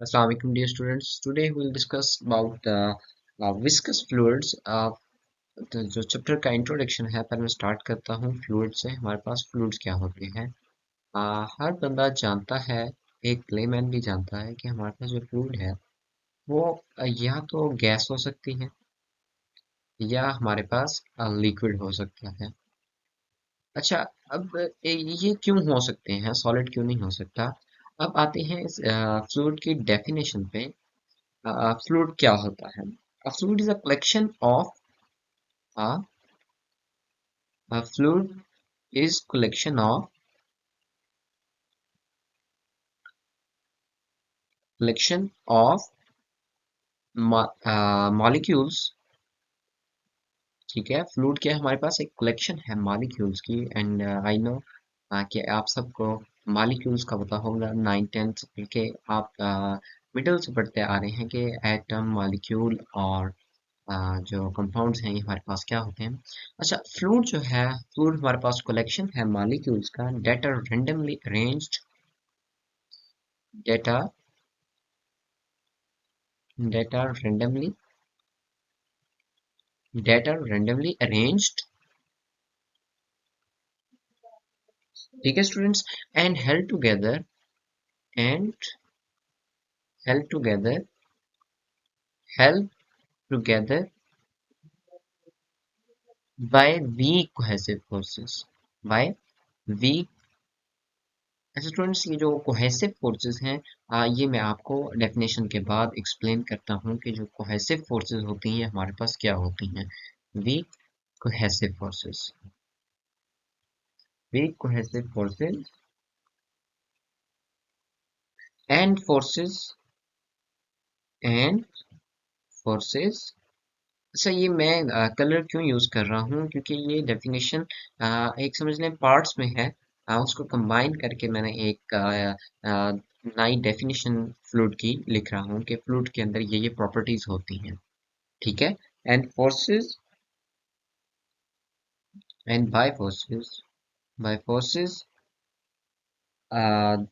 Assalamu alaikum dear students. Today we will discuss about viscous fluids. तो जो chapter का introduction है पहले मैं स्टार्ट करता हूँ फ्लूइड से। हमारे पास फ्लूइड्स क्या होते हैं। हर बंदा जानता है, एक लेमैन भी जानता है कि हमारे पास जो फ्लूइड है वो या तो गैस हो सकती है या हमारे पास लिक्विड हो सकता है। अच्छा, अब ये क्यों हो सकते हैं, सॉलिड क्यों नहीं हो सकता। अब आते हैं इस फ्लूइड की डेफिनेशन पे। फ्लूइड क्या होता है? A fluid is a collection of a, a fluid is collection of molecules। ठीक है, फ्लूइड क्या है? हमारे पास एक कलेक्शन है मॉलिक्यूल्स की। एंड आई नो कि आप सबको मॉलिक्यूल्स का पता होगा। 9th 10th के आप मिडिल से पढ़ते आ रहे हैं कि एटम, मॉलिक्यूल और जो कंपाउंड्स हैं ये हमारे पास क्या होते हैं। अच्छा, फ्लूइड जो है, फ्लूइड हमारे पास कलेक्शन है मॉलिक्यूल्स का that are randomly arranged, that are that are randomly that are randomly arranged. ठीक है students. And and held together held together by weak cohesive forces, by weak. अच्छा स्टूडेंट्स, ये जो कोहेसिव फोर्सेस हैं, ये मैं आपको डेफिनेशन के बाद एक्सप्लेन करता हूँ कि जो कोहेसिव फोर्सेस होती हैं हमारे पास क्या होती हैं। Weak cohesive forces, weak cohesive forces and and forces. अच्छा, ये मैं कलर क्यों यूज कर रहा हूँ, क्योंकि ये डेफिनेशन एक समझ लें पार्ट्स में है। उसको कंबाइन करके मैंने एक नई डेफिनेशन फ्लूइड की लिख रहा हूँ कि फ्लूइड के अंदर ये प्रॉपर्टीज होती हैं। ठीक है। And forces and by forces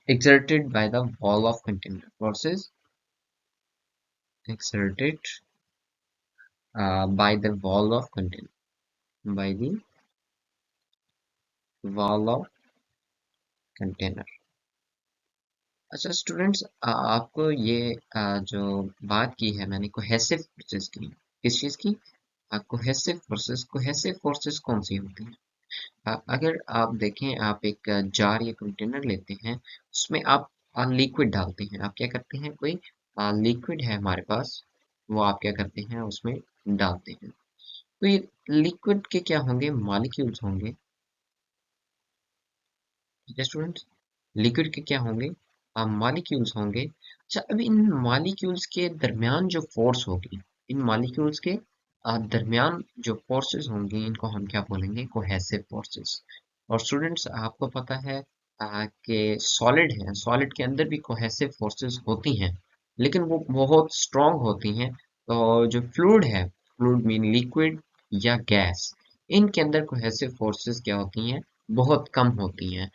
exerted by the wall of container, forces exerted by the wall of container, by the wall of container। अच्छा स्टूडेंट्स, आपको ये जो बात की है मैंने कोहेसिव फोर्सेस की, किस चीज़ की? कोहेसिव फोर्सेस कौन सी होती हैं? अगर आप देखें, आप एक जार या कंटेनर लेते हैं, उसमें आप लिक्विड डालते हैं। आप क्या करते हैं, कोई लिक्विड है हमारे पास, वो आप क्या करते हैं उसमें डालते हैं। तो ये लिक्विड के क्या होंगे, मॉलिक्यूल्स होंगे। ठीक है स्टूडेंट्स, लिक्विड के क्या होंगे, मॉलिक्यूल्स होंगे। अच्छा, अब इन मॉलिक्यूल्स के दरमियान जो फोर्स होगी, इन मॉलिक्यूल्स के दरमियान जो फोर्सेस होंगी, इनको हम क्या बोलेंगे, कोहेसिव फोर्सेस। और स्टूडेंट्स, आपको पता है कि सॉलिड है, सॉलिड के अंदर भी कोहेसिव फोर्सेस होती हैं, लेकिन वो बहुत स्ट्रॉन्ग होती हैं। तो जो फ्लूइड है, फ्लूइड मीन लिक्विड या गैस, इनके अंदर कोहेसिव फोर्सेस क्या होती हैं, बहुत कम होती हैं।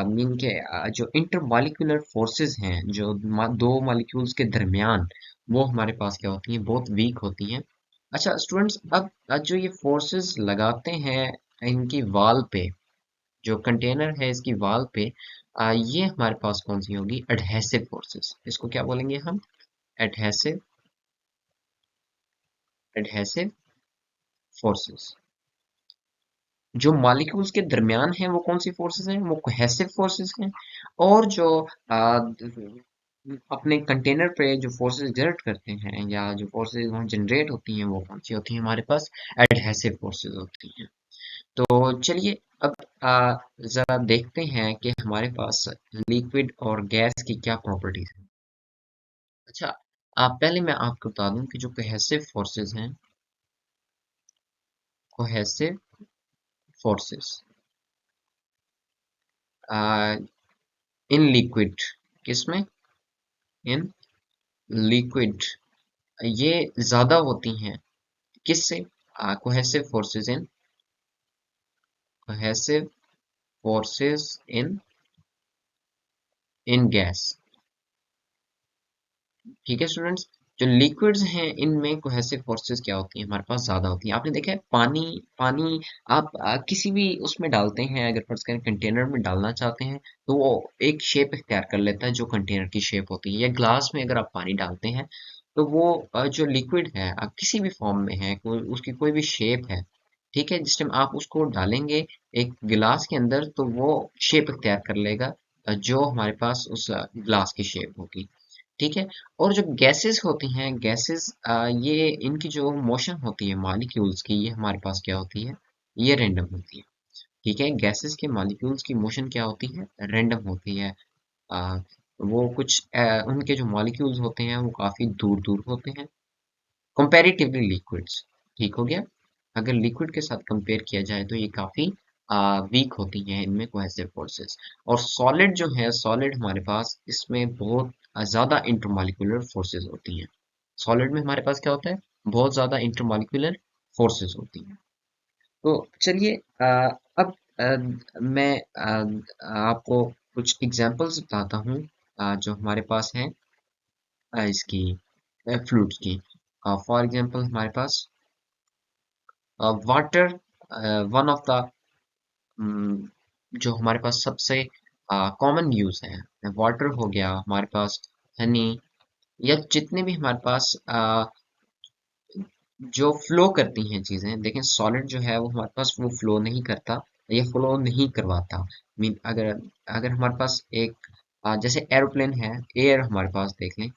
मीन के जो इंटरमॉलिक्यूलर फोर्सेस हैं, जो दो मॉलिक्यूल्स के दरमियान, वो हमारे पास क्या होती हैं, बहुत वीक होती हैं। अच्छा स्टूडेंट्स, अब जो ये फोर्सेस लगाते हैं इनकी वाल पे, जो कंटेनर है इसकी वाल पे, ये हमारे पास कौन सी होगी, एडहेसिव फोर्सेस। इसको क्या बोलेंगे हम, एडहेसिव एडहेसिव फोर्सेस। जो मॉलिक्यूल्स के दरमियान हैं वो कौन सी फोर्सेस हैं, वो कोहेसिव फोर्सेस हैं। और जो अपने कंटेनर पे जो फोर्सेस एक्सर्ट करते हैं या जो फोर्सेस वहाँ जनरेट होती हैं, वो कौन सी होती हैं, हमारे पास एडहेसिव फोर्सेस होती हैं। तो चलिए, अब जरा देखते हैं कि हमारे पास लिक्विड और गैस की क्या प्रॉपर्टीज हैं। अच्छा, पहले मैं आपको बता दूं कि जो कोहेसिव फोर्सेस हैं, कोहेसिव फोर्सेस इन लिक्विड, किसमें, इन लिक्विड, ये ज्यादा होती हैं किससे, cohesive forces in cohesive forces in in gas. ठीक है स्टूडेंट्स। जो लिक्विड्स हैं इनमें कोहेसिव फोर्सेस क्या होती हैं, हमारे पास ज्यादा होती हैं। आपने देखा है पानी, पानी आप किसी भी उसमें डालते हैं, अगर फर्ज करें कंटेनर में डालना चाहते हैं तो वो एक शेप इख्तियार कर लेता है जो कंटेनर की शेप होती है। या ग्लास में अगर आप पानी डालते हैं तो वो जो लिक्विड है किसी भी फॉर्म में है, उसकी कोई भी शेप है, ठीक है, जिस टाइम आप उसको डालेंगे एक गिलास के अंदर तो वो शेप इख्तियार कर लेगा जो हमारे पास उस गिलास की शेप होगी, ठीक है। और जो गैसेस होती हैं, गैसेस ये इनकी जो मोशन होती है मॉलिक्यूल्स की, ये हमारे पास क्या होती है, ये रैंडम होती है, ठीक है। गैसेस के मॉलिक्यूल्स की मोशन क्या होती है, रैंडम होती है। आ, वो कुछ उनके जो मॉलिक्यूल्स होते हैं वो काफी दूर दूर होते हैं कंपैरेटिवली लिक्विड्स, ठीक हो गया। अगर लिक्विड के साथ कंपेयर किया जाए तो ये काफी वीक होती हैं, इनमें कोहेसिव फोर्सेस। और सॉलिड जो है, सॉलिड हमारे पास इसमें बहुत ज्यादा इंटरमॉलिक्यूलर फोर्सेस होती हैं। सॉलिड में हमारे पास क्या होता है, बहुत ज्यादा इंटरमॉलिक्यूलर फोर्सेस होती हैं। तो चलिए अब मैं आपको कुछ एग्जांपल्स बताता हूँ जो हमारे पास हैं इसकी फ्लूइड्स की। फॉर एग्जांपल हमारे पास वाटर, वन ऑफ द जो हमारे पास सबसे कॉमन यूज है, वाटर हो गया हमारे पास, हनी, या जितने भी हमारे पास जो फ्लो करती हैं चीजें। देखें सॉलिड जो है वो हमारे पास वो फ्लो नहीं करता या फ्लो नहीं करवाता। मीन अगर अगर हमारे पास एक जैसे एरोप्लेन है, एयर हमारे पास देख लें,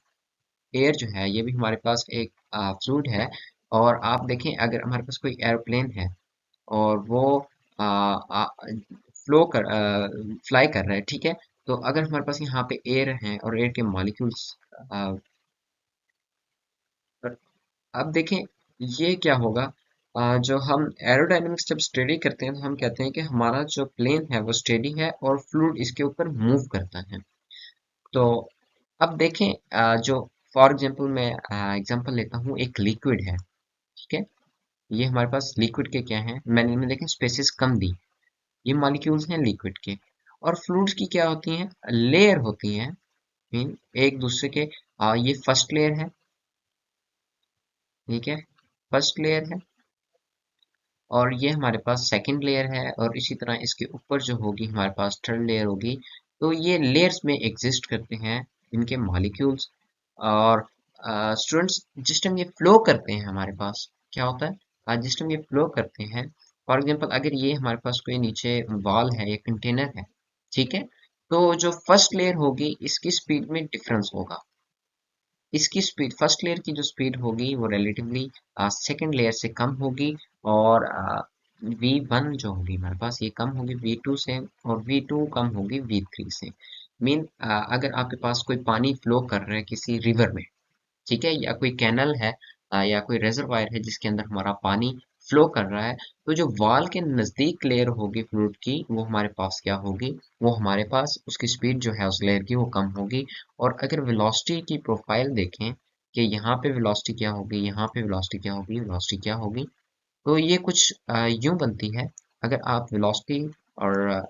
एयर जो है ये भी हमारे पास एक फ्लूइड है। और आप देखें अगर हमारे पास कोई एरोप्लेन है और वो फ्लो कर फ्लाई कर रहा है, ठीक है, तो अगर हमारे पास यहाँ पे एयर है और एयर के मॉलिक्यूल्स, अब देखें ये क्या होगा, जो हम एरोडायनेमिक्स जब स्टडी करते हैं तो हम कहते हैं कि हमारा जो प्लेन है वो स्टेडी है और फ्लूइड इसके ऊपर मूव करता है। तो अब देखें जो फॉर एग्जांपल मैं एग्जांपल लेता हूँ, एक लिक्विड है, ठीक है। ये हमारे पास लिक्विड के क्या है, मैंने इनमें देखें स्पेसिस कम दी, ये मॉलिक्यूल्स हैं लिक्विड के। और फ्लूइड्स की क्या होती हैं, लेयर होती हैं, मीन एक दूसरे के ये फर्स्ट लेयर है, ठीक है, फर्स्ट लेयर है। और ये हमारे पास सेकंड लेयर है और इसी तरह इसके ऊपर जो होगी हमारे पास थर्ड लेयर होगी। तो ये लेयर्स में एग्जिस्ट करते हैं इनके मॉलिक्यूल्स। और स्टूडेंट्स जिस टाइम ये फ्लो करते हैं हमारे पास क्या होता है, जिस टाइम ये फ्लो करते हैं, फॉर एग्जांपल अगर ये हमारे पास कोई नीचे वॉल है या कंटेनर है, ठीक है, तो जो फर्स्ट लेयर होगी इसकी स्पीड में डिफरेंस होगा। इसकी स्पीड, फर्स्ट लेयर की जो स्पीड होगी वो रिलेटिवली सेकंड लेयर से कम होगी। और V1 जो होगी हमारे पास ये कम होगी V2 से, और V2 कम होगी V3 से। मीन अगर आपके पास कोई पानी फ्लो कर रहा है किसी रिवर में, ठीक है, या कोई कैनल है या कोई रेजरवायर है जिसके अंदर हमारा पानी फ्लो कर रहा है, तो जो वॉल के नजदीक लेयर होगी फ्लूइड की वो हमारे पास क्या होगी, वो हमारे पास उसकी स्पीड जो है उस लेयर की वो कम होगी। और अगर वेलोसिटी की प्रोफाइल देखें कि यहाँ पे वेलोसिटी क्या होगी, यहाँ पे वेलोसिटी क्या होगी, वेलोसिटी क्या होगी, तो ये कुछ यूं बनती है। अगर आप वेलोसिटी और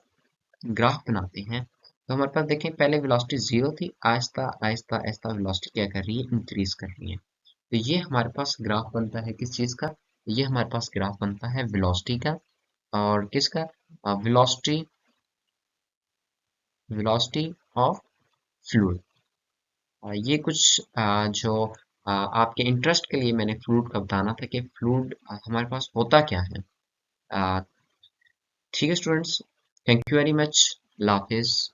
ग्राफ बनाते हैं तो हमारे पास देखें पहले वेलोसिटी जीरो थी, आहिस्ता आहिस्ता आहिस्ता वेलोसिटी क्या कर रही है, इंक्रीज कर रही है। तो ये हमारे पास ग्राफ बनता है किस चीज का, ये हमारे पास ग्राफ बनता है वेलोसिटी का। और किसका, वेलोसिटी, वेलोसिटी ऑफ फ्लूइड। ये कुछ जो आपके इंटरेस्ट के लिए मैंने फ्लूइड का बताना था कि फ्लूइड हमारे पास होता क्या है। अ, ठीक है students, thank you very much, लाफिज।